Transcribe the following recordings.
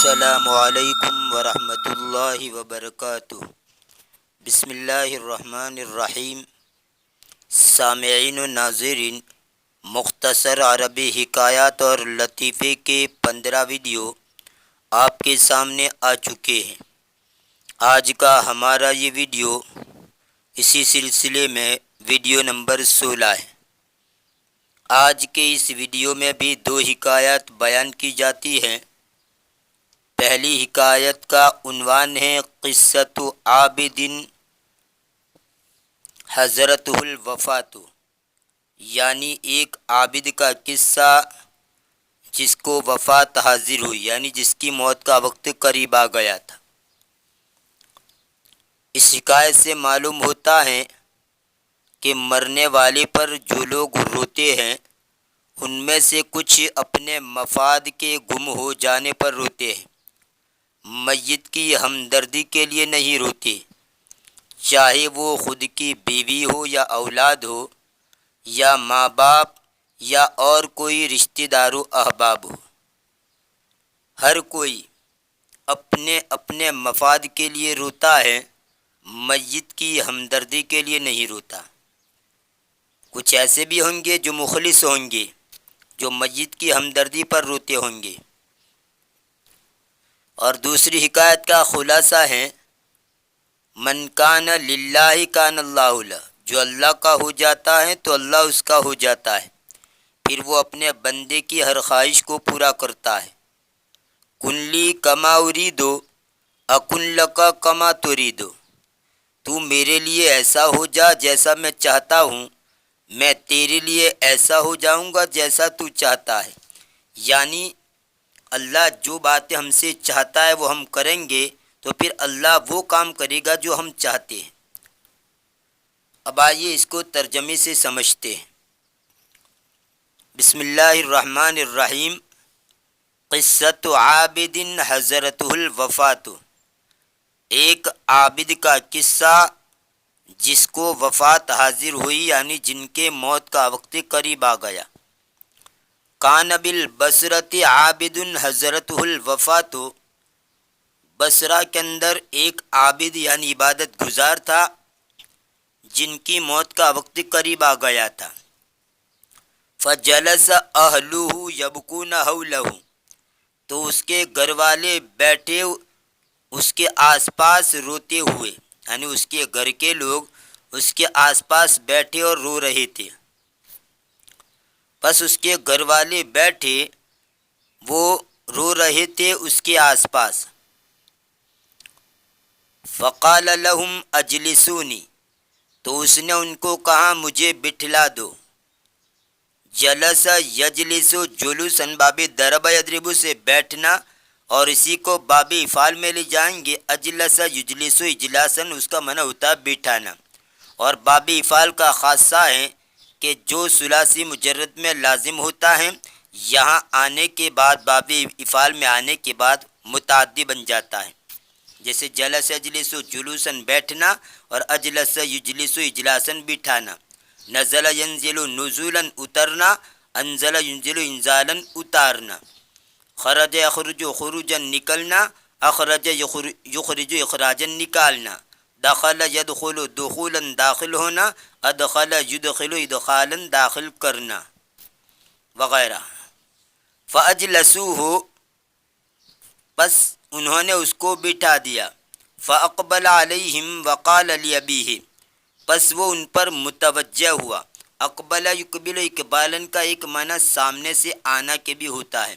السلام علیکم ورحمۃ اللہ وبرکاتہ۔ بسم اللہ الرحمن الرحیم۔ سامعین و ناظرین، مختصر عربی حکایات اور لطیفے کے 15 ویڈیو آپ کے سامنے آ چکے ہیں۔ آج کا ہمارا یہ ویڈیو اسی سلسلے میں ویڈیو نمبر 16 ہے۔ آج کے اس ویڈیو میں بھی 2 حکایات بیان کی جاتی ہیں۔ پہلی حکایت کا عنوان ہے قصۃ عابد حضرتہ الوفات، یعنی ایک عابد کا قصہ جس کو وفات حاضر ہوئی، یعنی جس کی موت کا وقت قریب آ گیا تھا۔ اس حکایت سے معلوم ہوتا ہے کہ مرنے والے پر جو لوگ روتے ہیں ان میں سے کچھ اپنے مفاد کے گم ہو جانے پر روتے ہیں، میت کی ہمدردی کے لیے نہیں روتے، چاہے وہ خود کی بیوی ہو یا اولاد ہو یا ماں باپ یا اور کوئی رشتہ دار و احباب ہو۔ ہر کوئی اپنے اپنے مفاد کے لیے روتا ہے، میت کی ہمدردی کے لیے نہیں روتا۔ کچھ ایسے بھی ہوں گے جو مخلص ہوں گے، جو میت کی ہمدردی پر روتے ہوں گے۔ اور دوسری حکایت کا خلاصہ ہے من کان للہ کان اللہ لہ، جو اللہ کا ہو جاتا ہے تو اللہ اس کا ہو جاتا ہے، پھر وہ اپنے بندے کی ہر خواہش کو پورا کرتا ہے۔ کن لی کما اریدو اکن لکا کما تریدو، تو میرے لیے ایسا ہو جا جیسا میں چاہتا ہوں، میں تیرے لیے ایسا ہو جاؤں گا جیسا تو چاہتا ہے۔ یعنی اللہ جو باتیں ہم سے چاہتا ہے وہ ہم کریں گے تو پھر اللہ وہ کام کرے گا جو ہم چاہتے ہیں۔ اب آئیے اس کو ترجمے سے سمجھتے ہیں۔ بسم اللہ الرحمن الرحیم۔ قصۃ عابد حضرتہ الوفات، ایک عابد کا قصہ جس کو وفات حاضر ہوئی، یعنی جن کے موت کا وقت قریب آ گیا۔ کان بالبصرۃ عابد حضرتہ الوفات، بصرہ کے اندر ایک عابد یعنی عبادت گزار تھا جن کی موت کا وقت قریب آ گیا تھا۔ فجلس اہلہ یبکون حولہ، تو اس کے گھر والے بیٹھے اس کے آس پاس روتے ہوئے، یعنی اس کے گھر کے لوگ اس کے آس پاس بیٹھے اور رو رہے تھے۔ بس اس کے گھر والے بیٹھے، وہ رو رہے تھے اس کے آس پاس۔ فقال لهم اجلسونی، تو اس نے ان کو کہا مجھے بٹھلا دو۔ جلس یجلس جلوسا باب ضرب یضرب سے بیٹھنا، اور اسی کو باب افعال میں لے جائیں گے۔ اجلس یجلس اجلاسا، اس کا معنی ہوتا ہے بٹھانا، اور باب افعال کا خاصہ ہے کہ جو ثلاثی مجرد میں لازم ہوتا ہے یہاں آنے کے بعد، باب افعال میں آنے کے بعد متعدی بن جاتا ہے۔ جیسے جلس یجلس جلوسا بیٹھنا، اور اجلس یجلس اجلاسا بٹھانا۔ نزل ینزل نزولا اترنا، انزل ینزل انزالا اتارنا۔ خرج یخرج خروجا نکلنا، اخرج یخرج اخراجا نکالنا۔ دخل یدخل دخولا داخل ہونا، ادخل یدخل ادخالا داخل کرنا وغیرہ۔ فاجلسوہ، بس انہوں نے اس کو بٹھا دیا۔ فاقبل علیہم وقال لابیہ، پس وہ ان پر متوجہ ہوا۔ اقبل یقبل اقبالن کا ایک معنی سامنے سے آنا کے بھی ہوتا ہے،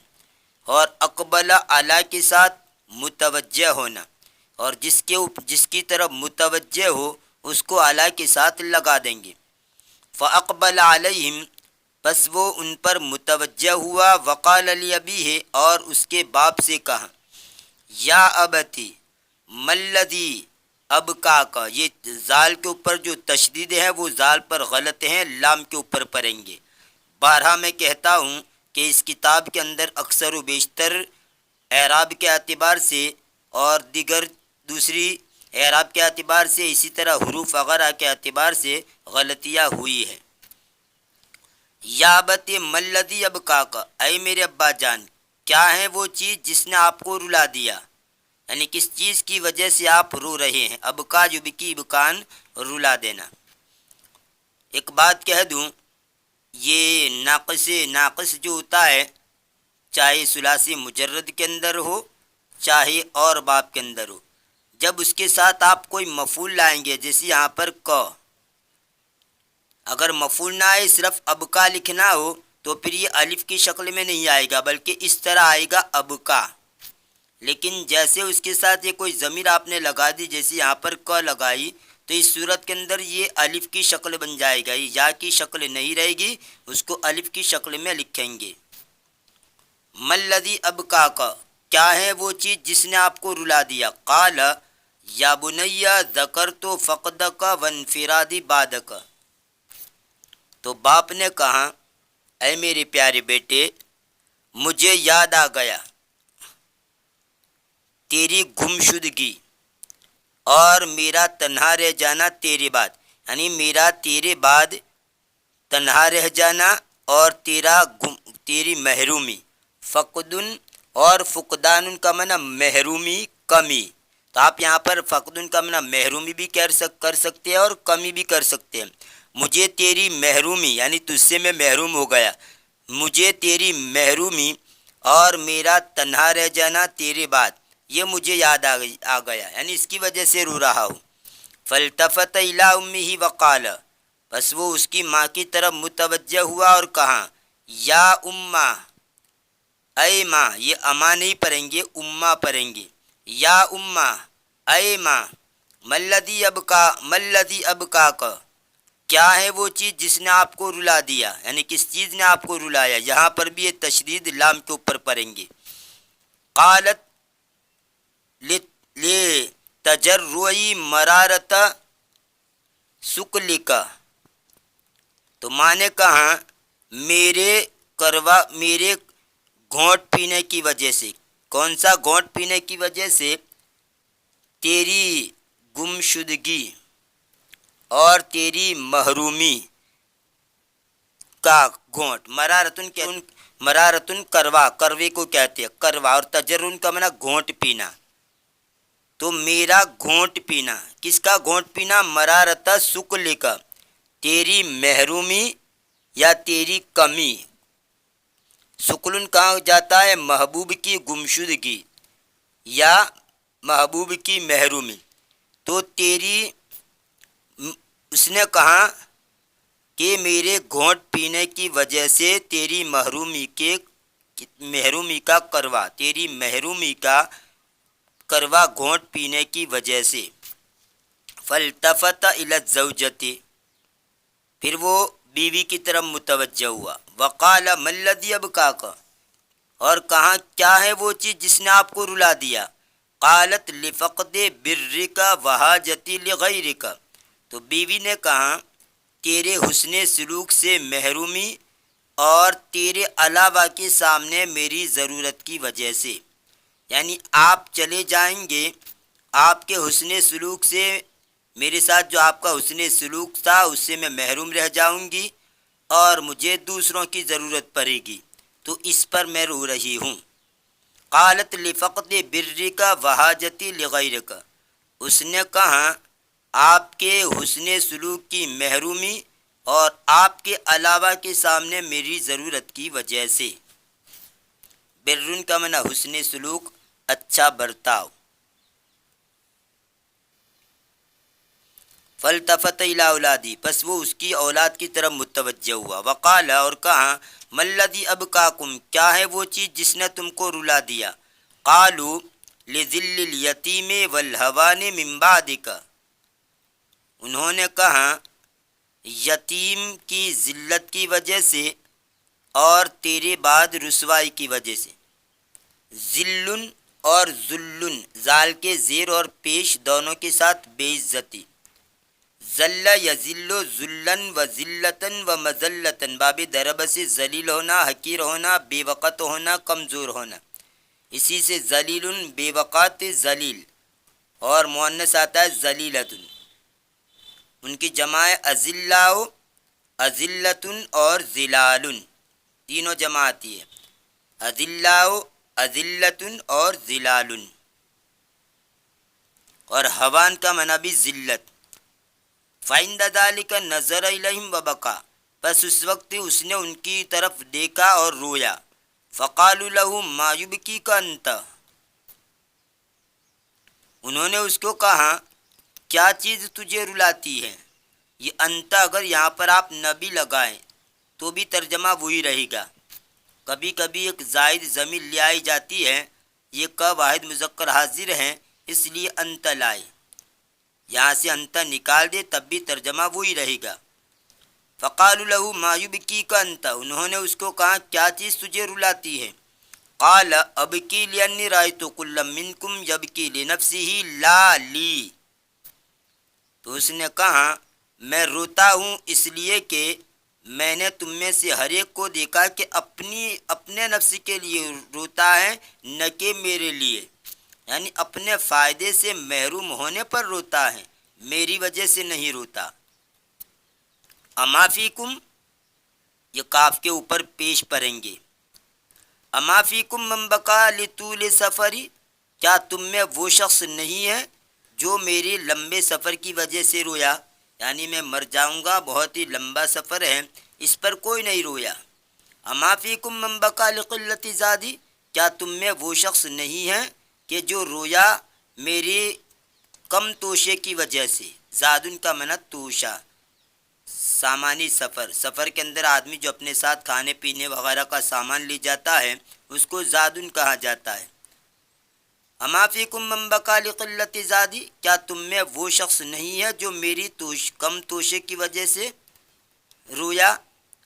اور اقبل علی کے ساتھ متوجہ ہونا، اور جس کی طرف متوجہ ہو اس کو علی کے ساتھ لگا دیں گے۔ فاقبل علیہم، پس وہ ان پر متوجہ ہوا۔ وقال لابیہ، اور اس کے باپ سے کہا یا ابتی ملذی اب کا، یہ زال کے اوپر جو تشدید ہے وہ زال پر غلط ہیں، لام کے اوپر پڑیں گے۔ بارہا میں کہتا ہوں کہ اس کتاب کے اندر اکثر و بیشتر اعراب کے اعتبار سے اور دیگر دوسری اعراب کے اعتبار سے، اسی طرح حروف وغیرہ کے اعتبار سے غلطیاں ہوئی ہیں۔ یا ابت ملذی اب کا، اے میرے ابا جان کیا ہے وہ چیز جس نے آپ کو رلا دیا، یعنی کس چیز کی وجہ سے آپ رو رہے ہیں. ابکا یبکی ابکان، رلا دینا. ایک بات کہہ دوں، یہ ناقص جو ہوتا ہے، چاہے ثلاثی مجرد کے اندر ہو چاہے اور باب کے اندر ہو، جب اس کے ساتھ آپ کوئی مفعول لائیں گے، جیسے یہاں پر ق، اگر مفعول نہ آئے صرف ابکا لکھنا ہو تو پھر یہ الف کی شکل میں نہیں آئے گا، بلکہ اس طرح آئے گا ابکا. لیکن جیسے اس کے ساتھ یہ کوئی ضمیر آپ نے لگا دی، جیسے یہاں پر ق لگائی، تو اس صورت کے اندر یہ الف کی شکل بن جائے گا، یہ یا کی شکل نہیں رہے گی، اس کو الف کی شکل میں لکھیں گے. ملذی ابکا کا، کیا ہے وہ چیز جس نے آپ کو رلا دیا. قال یا بنیا ذکرت فقدک وانفرادی بعدک، تو باپ نے کہا اے میرے پیارے بیٹے، مجھے یاد آ گیا تیری گمشدگی اور میرا تنہا رہ جانا تیرے بعد، یعنی میرا تیرے بعد تنہا رہ جانا اور تیری محرومی. فقدن اور فقدان کا معنی محرومی، کمی. تو آپ یہاں پر فقدن کا معنی محرومی بھی کر سکتے ہیں اور کمی بھی کر سکتے ہیں. مجھے تیری محرومی یعنی تجھ سے میں محروم ہو گیا، مجھے تیری محرومی اور میرا تنہا رہ جانا تیرے بعد یہ مجھے یاد آ گیا، یعنی اس کی وجہ سے رو رہا ہوں. فالتفت الی امہ وقال، بس وہ اس کی ماں کی طرف متوجہ ہوا اور کہا یا اماں، اے ماں. یہ اماں نہیں پڑھیں گے، اماں پڑھیں گے. یا اماں، اے ماں. ملذی ابکا کا، کیا ہے وہ چیز جس نے آپ کو رلا دیا، یعنی کس چیز نے آپ کو رلایا. یہاں پر بھی یہ تشدید لام کے اوپر پڑھیں گے. قالت لتجرعی مرارت سکلکا، تو ماں نے کہا میرے گھونٹ پینے کی وجہ سے. کون سا گھونٹ پینے کی وجہ سے؟ تیری گمشدگی اور تیری محرومی کا گھونٹ. مرارتن کروے کو کہتے ہیں کروا، اور تجرن کا معنی گھونٹ پینا. تو میرا گھونٹ پینا، کس کا گھونٹ پینا؟ مرارت سکل کا، تیری محرومی یا تیری کمی. سکلن کہا جاتا ہے محبوب کی گمشدگی یا محبوب کی محرومی. تو اس نے کہا کہ میرے گھونٹ پینے کی وجہ سے تیری محرومی کا کروا، تیری محرومی کا کروا گھونٹ پینے کی وجہ سے. فالتفت الی الزوجۃ، پھر وہ بیوی کی طرف متوجہ ہوا. وقال ما الذی ابکاک، اور کہا کیا ہے وہ چیز جس نے آپ کو رلا دیا. قالت لفقد برک وحاجتی لغیرک، تو بیوی نے کہا تیرے حسن سلوک سے محرومی اور تیرے علاوہ کے سامنے میری ضرورت کی وجہ سے. یعنی آپ چلے جائیں گے، آپ کے حسن سلوک سے، میرے ساتھ جو آپ کا حسن سلوک تھا اس سے میں محروم رہ جاؤں گی اور مجھے دوسروں کی ضرورت پڑے گی، تو اس پر میں رو رہی ہوں. قالت لفقد برک وحاجتی لغیرک، اس نے کہا آپ کے حسن سلوک کی محرومی اور آپ کے علاوہ کے سامنے میری ضرورت کی وجہ سے. برن کا معنی حسن سلوک، اچھا برتاؤ. فالتفت الی اولادی، پس وہ اس کی اولاد کی طرف متوجہ ہوا. وقال، اور کہا ما الذی ابکاکم، کیا ہے وہ چیز جس نے تم کو رلا دیا. قالوا لذل الیتیم والہوان من بعدک، انہوں نے کہا یتیم کی ذلت کی وجہ سے اور تیرے بعد رسوائی کی وجہ سے. ذلن اور ذلن، زال کے زیر اور پیش دونوں کے ساتھ بے عزتی. ذل یذل ذلن و ذلتن و مذلتن، باب ضرب سے ذلیل ہونا، حقیر ہونا، بے وقت ہونا، کمزور ہونا. اسی سے ذلیل بے وقت ذلیل، اور مؤنث آتا ہے ذلیلتن. ان کی جمع اذلاء، اذلتن اور ذلال، تینوں جمع آتی ہے. اذلاء اذلتن اور ذلالن، اور ہوان کا معنی بھی ذلت۔ فعند ذلک نظر الیہم وبکا، پس اس وقت اس نے ان کی طرف دیکھا اور رویا۔ فقالوا له ما یبکیک انت، انہوں نے اس کو کہا کیا چیز تجھے رلاتی ہے؟ یہ انت اگر یہاں پر آپ نبی لگائیں تو بھی ترجمہ وہی رہے گا۔ کبھی کبھی ایک زائد ضمیر لے آئی جاتی ہے، یہ کا واحد مذکر حاضر ہیں اس لیے انت لائے، یہاں سے انت نکال دے تب بھی ترجمہ وہی رہے گا۔ فقالوا له ما یبکیک انت، انہوں نے اس کو کہا کیا چیز تجھے رلاتی ہے؟ قال ابکی لانی رأیت کل منکم یبکی لنفسہ لا لی، تو اس نے کہا میں روتا ہوں اس لیے کہ میں نے تم میں سے ہر ایک کو دیکھا کہ اپنے نفس کے لیے روتا ہے، نہ کہ میرے لیے، یعنی اپنے فائدے سے محروم ہونے پر روتا ہے، میری وجہ سے نہیں روتا۔ اما فیکم، یہ کاف کے اوپر پیش پڑیں گے، اما فیکم من بکا لطول سفری، کیا تم میں وہ شخص نہیں ہے جو میری لمبے سفر کی وجہ سے رویا، یعنی میں مر جاؤں گا، بہت ہی لمبا سفر ہے، اس پر کوئی نہیں رویا۔ اما فیکم من بکا لقلت زادی، کیا تم میں وہ شخص نہیں ہے کہ جو رویا میری کم توشے کی وجہ سے۔ زادن کا معنی توشہ، سامانی سفر کے اندر آدمی جو اپنے ساتھ کھانے پینے وغیرہ کا سامان لے جاتا ہے اس کو زادن کہا جاتا ہے۔ اما فیکم من بکا لقلت زادی، کیا تم میں وہ شخص نہیں ہے جو میری کم توشے کی وجہ سے رویا۔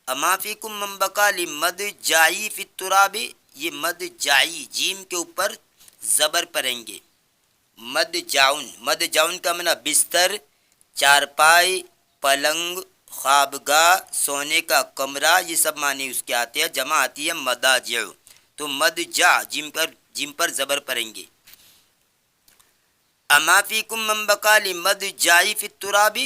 اما فیکم من بکا لمد جائی فی التراب، یہ مد جائی جیم کے اوپر زبر پڑیں گے، مد جاؤن کا معنی بستر، چارپائی، پلنگ، خوابگاہ، سونے کا کمرہ، یہ سب معنی اس کے آتے ہیں، جمع آتی ہے مداجع، تو مد جا جیم پر زبر پڑیں گے۔ اما فیکم من بکا لمد جائی فی التراب،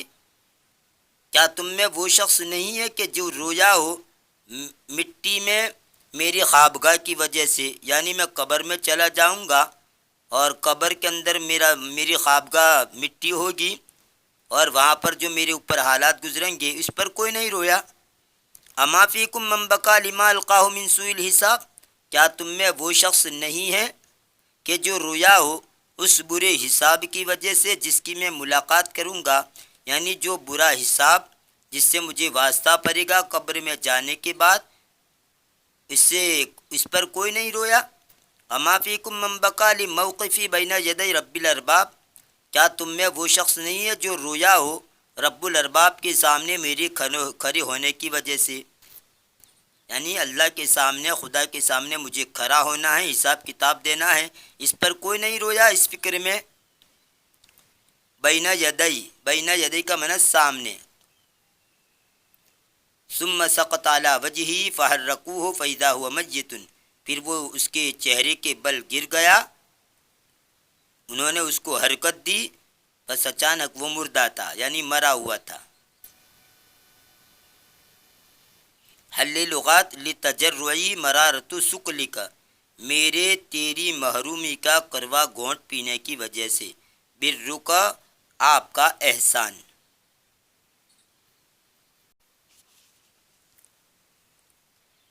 کیا تم میں وہ شخص نہیں ہے کہ جو رویا ہو مٹی میں میری خوابگاہ کی وجہ سے، یعنی میں قبر میں چلا جاؤں گا اور قبر کے اندر میری خوابگاہ مٹی ہوگی اور وہاں پر جو میرے اوپر حالات گزریں گے اس پر کوئی نہیں رویا۔ اما فیکم من بکا لما القاہ من سوء الحساب، کیا تم میں وہ شخص نہیں ہے کہ جو رویا ہو اس برے حساب کی وجہ سے جس کی میں ملاقات کروں گا، یعنی جو برا حساب جس سے مجھے واسطہ پڑے گا قبر میں جانے کے بعد، اس پر کوئی نہیں رویا۔ اما فیکم من بکا لموقفی بین یدی رب الارباب، کیا تم میں وہ شخص نہیں ہے جو رویا ہو رب الارباب کے سامنے میری کھڑے ہونے کی وجہ سے، یعنی اللہ کے سامنے، خدا کے سامنے مجھے کھڑا ہونا ہے، حساب کتاب دینا ہے، اس پر کوئی نہیں رویا اس فکر میں۔ بین یدی کا معنی سامنے۔ ثم سقط علی وجہہ فحرکوہ فاذا ہوا میت، پھر وہ اس کے چہرے کے بل گر گیا، انہوں نے اس کو حرکت دی، بس اچانک وہ مردہ تھا، یعنی مرا ہوا تھا۔ حل لغات لتجرعی مرارت سکلک، میرے تیری محرومی کا کروا گھونٹ پینے کی وجہ سے، برکا آپ کا احسان۔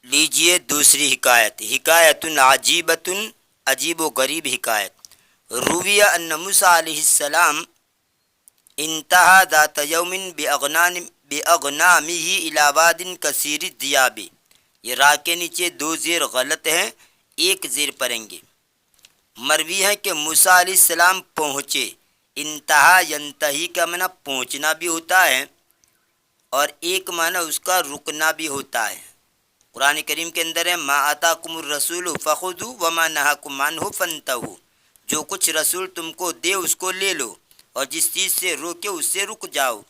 لیجئے دوسری حکایت، حکایت عجیبۃ، عجیب و غریب حکایت۔ روی ان موسیٰ علیہ السلام انتہا ذات یوم باغنامہ الی واد کثیر الذیاب، یہ را کے نیچے دو زیر غلط ہیں، ایک زیر پڑیں گے۔ مروی ہے کہ موسیٰ علیہ السلام پہنچے، انتہا ینتہی کا معنی پہنچنا بھی ہوتا ہے اور ایک معنی اس کا رکنا بھی ہوتا ہے۔ قرآن کریم کے اندر ہے ما آتاکم الرسول فخذوا وما نہاکم عنہ فانتہوا، جو کچھ رسول تم کو دے اس کو لے لو اور جس چیز سے روکے اس سے رک جاؤ۔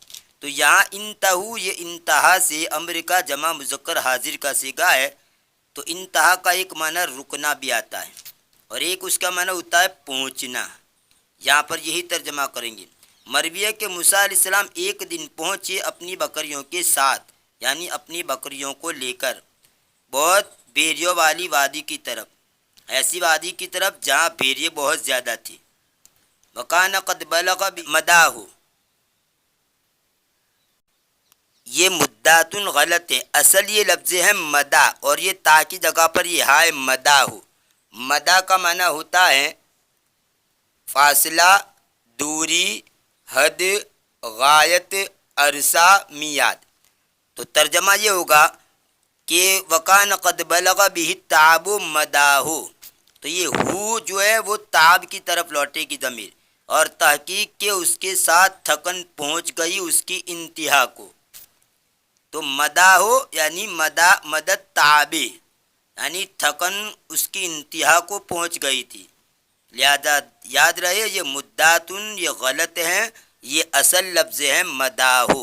تو یہاں انتہو، یہ انتہا سے امر کا جمع مذکر حاضر کا صیغہ ہے، تو انتہا کا ایک معنی رکنا بھی آتا ہے اور ایک اس کا معنی ہوتا ہے پہنچنا، یہاں پر یہی ترجمہ کریں گے۔ مروی ہے کہ موسیٰ علیہ السلام ایک دن پہنچے اپنی بکریوں کے ساتھ، یعنی اپنی بکریوں کو لے کر، بہت بیریوں والی وادی کی طرف، ایسی وادی کی طرف جہاں بھیڑیے بہت زیادہ تھی. وکان قد بلغ مداح، یہ مداتن غلط ہے، اصل یہ لفظ ہے مدا، اور یہ تا کی جگہ پر یہ ہے مداح. مدا کا معنی ہوتا ہے فاصلہ، دوری، حد، غایت، عرصہ، میعاد. تو ترجمہ یہ ہوگا کہ وکان قد بلغ به التعب مداح. تو یہ ہو جو ہے وہ تعب کی طرف لوٹے گی ضمیر، اور تحقیق کہ اس کے ساتھ تھکن پہنچ گئی اس کی انتہا کو. تو مداح یعنی مدد تعبی، یعنی تھکن اس کی انتہا کو پہنچ گئی تھی. لہذا یاد رہے یہ مداتن یہ غلط ہیں، یہ اصل لفظ ہے مداح.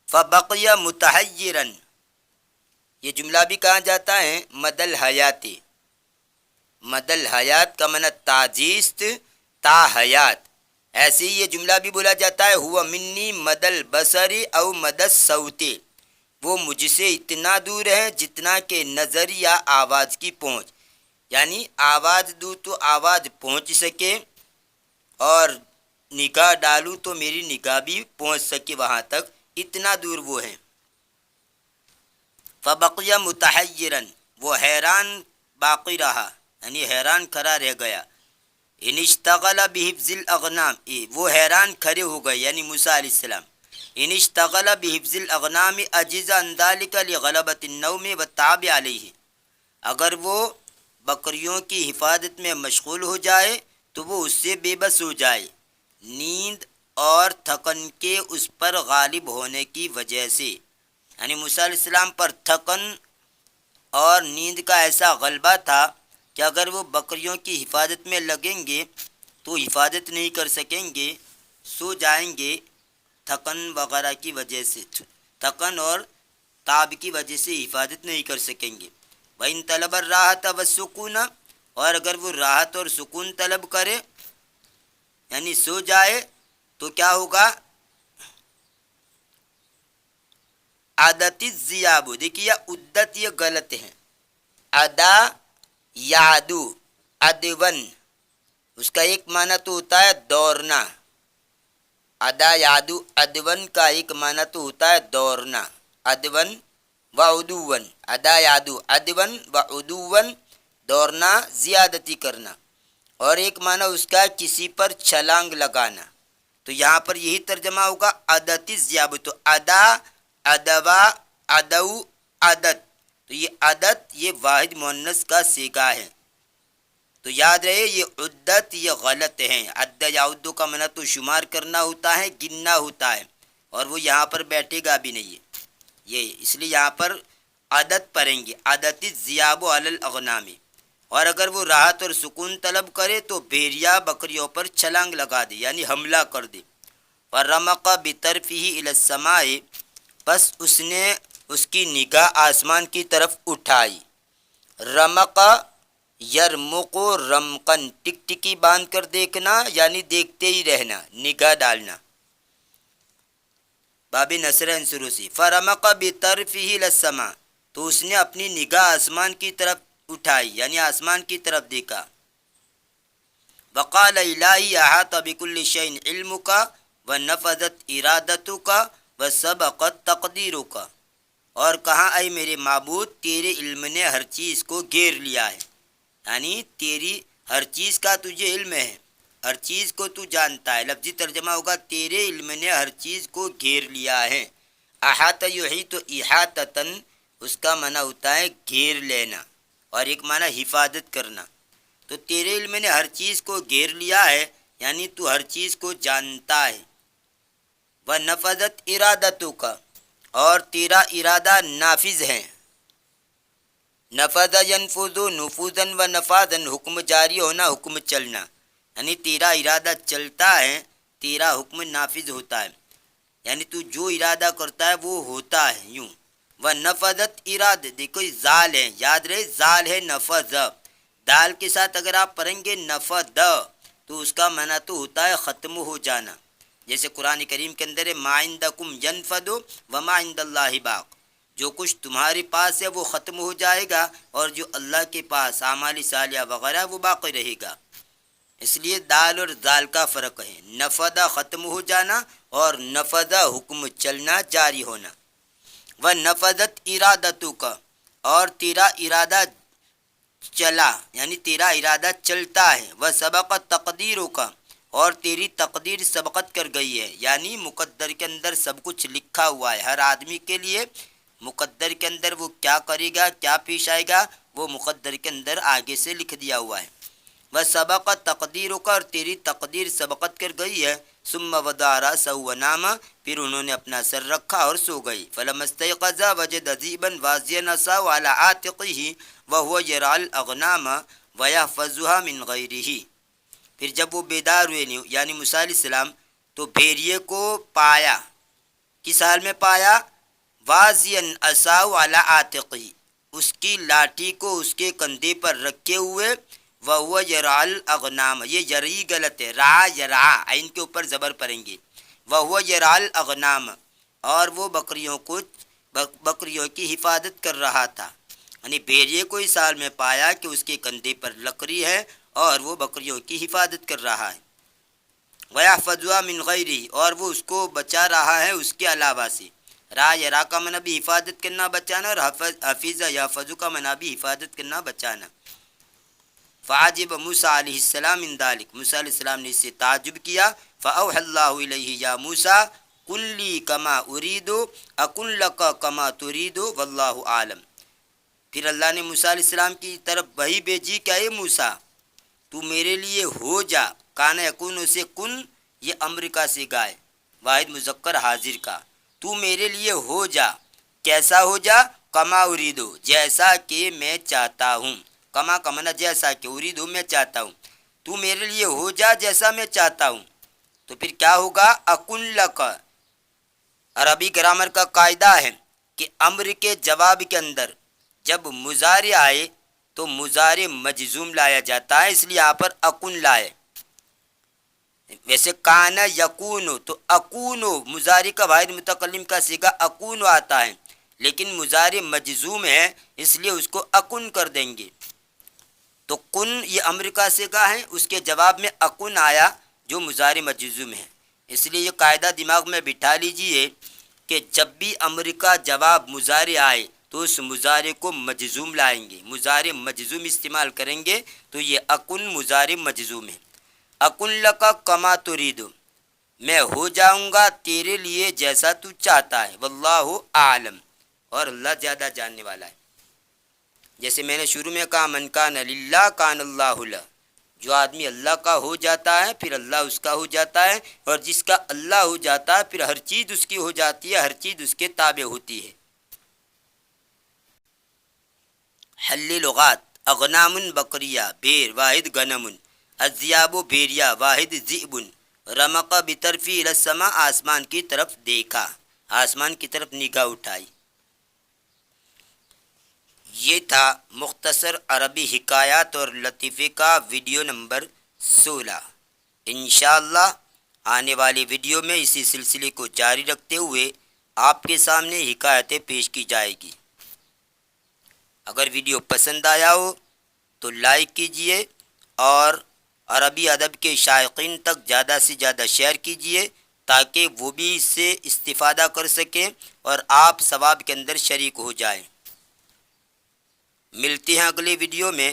فبقی متحیرا، یہ جملہ بھی کہا جاتا ہے مدل حیاتی. مدل حیات کا معنی تاجیست تا حیات. ایسے ہی یہ جملہ بھی بولا جاتا ہے ہوا منی مدل بصری او مدد صوتی، وہ مجھ سے اتنا دور ہے جتنا کہ نظر یا آواز کی پہنچ. یعنی آواز دوں تو آواز پہنچ سکے، اور نگاہ ڈالوں تو میری نگاہ بھی پہنچ سکے وہاں تک، اتنا دور وہ ہیں. فبقیہ متحیرن، وہ حیران باقی رہا، یعنی حیران کھڑا رہ گیا. ان اشتغل بحفظ الاغنام، وہ حیران کھڑے ہو گئے یعنی موسیٰ علیہ السلام. ان اشتغل بحفظ الاغنام عجز عن ذلك لغلبۃ النوم والتعب علیہ، اگر وہ بکریوں کی حفاظت میں مشغول ہو جائے تو وہ اس سے بے بس ہو جائے، نیند اور تھکن کے اس پر غالب ہونے کی وجہ سے. یعنی موسیٰ علیہ السلام پر تھکن اور نیند کا ایسا غلبہ تھا کہ اگر وہ بکریوں کی حفاظت میں لگیں گے تو حفاظت نہیں کر سکیں گے، سو جائیں گے تھکن وغیرہ کی وجہ سے، تھکن اور تاب کی وجہ سے حفاظت نہیں کر سکیں گے. وَإِن طَلَبَ الرَّاحَةَ وَالسُّكُونَ، اور اگر وہ راحت اور سکون طلب کرے یعنی سو جائے تو کیا ہوگا؟ عادت الزیاب، دیکھیے عدت یہ غلط ہے. ادا یادو ادون، اس کا ایک معنی تو ہوتا ہے دوڑنا. ادا یادو ادون کا ایک معنی تو ہوتا ہے دوڑنا، ادون و عدون. ادا یادو ادون و عدون، دوڑنا زیادتی کرنا. اور ایک معنی اس کا کسی پر چھلانگ لگانا. تو یہاں پر یہی ترجمہ ہوگا عادت الزیاب. تو ادا، ادوا، ادو، عدد. تو یہ عدد یہ واحد مؤنث کا صیغہ ہے. تو یاد رہے یہ عدت یہ غلط ہیں. عد یا عدو کا معنی تو شمار کرنا ہوتا ہے، گننا ہوتا ہے، اور وہ یہاں پر بیٹھے گا بھی نہیں ہے یہ، اس لیے یہاں پر عدد پڑھیں گے. عادت الزیاب علی الاغنام. اور اگر وہ راحت اور سکون طلب کرے تو بھیڑیا بکریوں پر چھلانگ لگا دے یعنی حملہ کر دے. فرمق بطرفہ الی السماء، پس اس نے اس کی نگاہ آسمان کی طرف اٹھائی. رمق یرمق رمقن، ٹک ٹکی باندھ کر دیکھنا یعنی دیکھتے ہی رہنا، نگاہ ڈالنا. باب نصر انصروسی. فرمق بطرفہ الی السماء، تو اس نے اپنی نگاہ آسمان کی طرف اٹھائی یعنی آسمان کی طرف دیکھا. وقال الہی احاط بکل شیء علمک ونفذت ارادتک وسبقت تقدیرک، اور کہا اے میرے معبود تیرے علم نے ہر چیز کو گھیر لیا ہے، یعنی تیری ہر چیز کا تجھے علم ہے، ہر چیز کو تو جانتا ہے. لفظی ترجمہ ہوگا تیرے علم نے ہر چیز کو گھیر لیا ہے. احاط یحیط احاطۃ، اس کا معنی ہوتا ہے گھیر لینا، اور ایک معنی حفاظت کرنا. تو تیرے علم نے ہر چیز کو گھیر لیا ہے یعنی تو ہر چیز کو جانتا ہے. وَنَفَذَتْ إِرَادَتُكَ، اور تیرا ارادہ نافذ ہے. نفذ ينفذ نفوذاً و نفاذاً، حکم جاری ہونا، حکم چلنا، یعنی تیرا ارادہ چلتا ہے، تیرا حکم نافذ ہوتا ہے، یعنی تو جو ارادہ کرتا ہے وہ ہوتا ہے یوں. وَنَفَذَتْ ارادہ، دیکھو زال ہے، یاد رہے زال ہے نفذ. دال کے ساتھ اگر آپ پڑھیں گے نفذ تو اس کا معنی تو ہوتا ہے ختم ہو جانا. جیسے قرآن کریم کے اندر ہے ما عندکم ینفد وما عند اللہ باق، جو کچھ تمہارے پاس ہے وہ ختم ہو جائے گا، اور جو اللہ کے پاس اعمال صالحہ وغیرہ وہ باقی رہے گا۔ اس لیے دال اور دال کا فرق ہے، نفدہ ختم ہو جانا اور نفدہ حکم چلنا جاری ہونا۔ وہ نفدت ارادتوں کا، اور تیرا ارادہ چلا، یعنی تیرا ارادہ چلتا ہے۔ وہ سبقت تقدیروں کا، اور تیری تقدیر سبقت کر گئی ہے، یعنی مقدر کے اندر سب کچھ لکھا ہوا ہے۔ ہر آدمی کے لیے مقدر کے اندر وہ کیا کرے گا، کیا پیش آئے گا، وہ مقدر کے اندر آگے سے لکھ دیا ہوا ہے۔ وہ سبقت تقدیروں کا، اور تیری تقدیر سبقت کر گئی ہے۔ ثم وضع رأسه ونام، پھر انہوں نے اپنا سر رکھا اور سو گئی۔ فلما استيقظ وجد ذئبا واضعا عصاه على عاتقه وهو يرعى الأغنام ويحفظها من غيره۔ پھر جب وہ بیدار ہوئے یعنی موسیٰ علیہ السلام، تو بھیڑیے کو پایا، کس حال میں پایا؟ واضعا عصاه على عاتقه، اس کی لاٹھی کو اس کے کندھے پر رکھے ہوئے۔ وَهُوَ يَرْعَى الْأَغْنَامَ، یہ یرعی غلط ہے، رعا یرعا، عین کے اوپر زبر پڑیں گے۔ وَهُوَ يَرْعَى الْأَغْنَامَ، اور وہ بکریوں کی حفاظت کر رہا تھا، یعنی بھیڑیے کو اس حال میں پایا کہ اس کے کندھے پر لکڑی ہے اور وہ بکریوں کی حفاظت کر رہا ہے۔ وَيَحْفَظُهَا مِنْ غَيْرِهِ، اور وہ اس کو بچا رہا ہے اس کے علاوہ سے۔ را یرا کا معنی بھی حفاظت کرنا بچانا، اور حفظ یحفظ کا معنی بھی حفاظت کرنا بچانا۔ فعجب موسیٰ علیہ السلام من ذلك، موسیٰ علیہ السلام نے اس سے تعجب کیا۔ فأوحى اللہ الیہ یا موسیٰ کن لی کما ارید اکن لک کما ترید واللہ عالم۔ پھر اللہ نے موسیٰ علیہ السلام کی طرف وحی بھیجی کہ اے موسیٰ تو میرے لیے ہو جا، کان یکون سے کن، یہ امر کا صیغہ ہے، واحد مذکر حاضر کا، تو میرے لیے ہو جا، کیسا ہو جا؟ کما اریدو، جیسا کہ میں چاہتا ہوں۔ کما کا معنی جیسا کہ، اریدو میں چاہتا ہوں، تو میرے لیے ہو جا جیسا میں چاہتا ہوں۔ تو پھر کیا ہوگا؟ اکن لک، عربی گرامر کا قاعدہ ہے کہ امر کے جواب کے اندر جب مضارع آئے تو مضارع مجزوم لایا جاتا ہے، اس لیے یہاں پر اکن لائے۔ ویسے کان یکون، تو اکون مضارع کا واحد متکلم کا صیغہ اکون آتا ہے، لیکن مضارع مجزوم ہے اس لیے اس کو اکن کر دیں گے۔ تو کن یہ امر کا صیغہ ہے، اس کے جواب میں اکن آیا جو مضارع مجزوم ہے۔ اس لیے یہ قاعدہ دماغ میں بٹھا لیجئے کہ جب بھی امر کا جواب مضارع آئے تو اس مضارع کو مجزوم لائیں گے، مضارع مجزوم استعمال کریں گے، تو یہ اکن مضارع مجزوم ہے۔ اکن لک کما ترید، میں ہو جاؤں گا تیرے لیے جیسا تو چاہتا ہے، واللہ اعلم، اور اللہ زیادہ جاننے والا ہے۔ جیسے میں نے شروع میں کہا من کان للہ کان اللہ لہ، جو آدمی اللہ کا ہو جاتا ہے پھر اللہ اس کا ہو جاتا ہے، اور جس کا اللہ ہو جاتا ہے پھر ہر چیز اس کی ہو جاتی ہے، ہر چیز اس کے تابع ہوتی ہے۔ حل لغات: اغنام بکریا، بیر واحد غنم، الذئاب بھیڑیا واحد ذئب، رمق بطرفی الی السماء، آسمان کی طرف دیکھا، آسمان کی طرف نگاہ اٹھائی۔ یہ تھا مختصر عربی حکایات اور لطیفے کا ویڈیو نمبر 16۔ انشاءاللہ آنے والی ویڈیو میں اسی سلسلے کو جاری رکھتے ہوئے آپ کے سامنے حکایتیں پیش کی جائے گی۔ اگر ویڈیو پسند آیا ہو تو لائک کیجئے، اور عربی ادب کے شائقین تک زیادہ سے زیادہ شیئر کیجئے تاکہ وہ بھی اس سے استفادہ کر سکیں اور آپ ثواب کے اندر شریک ہو جائیں۔ ملتے ہیں اگلے ویڈیو میں،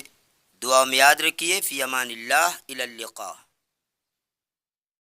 دعا میں یاد رکھیے، فی امان اللہ، الی اللقاء۔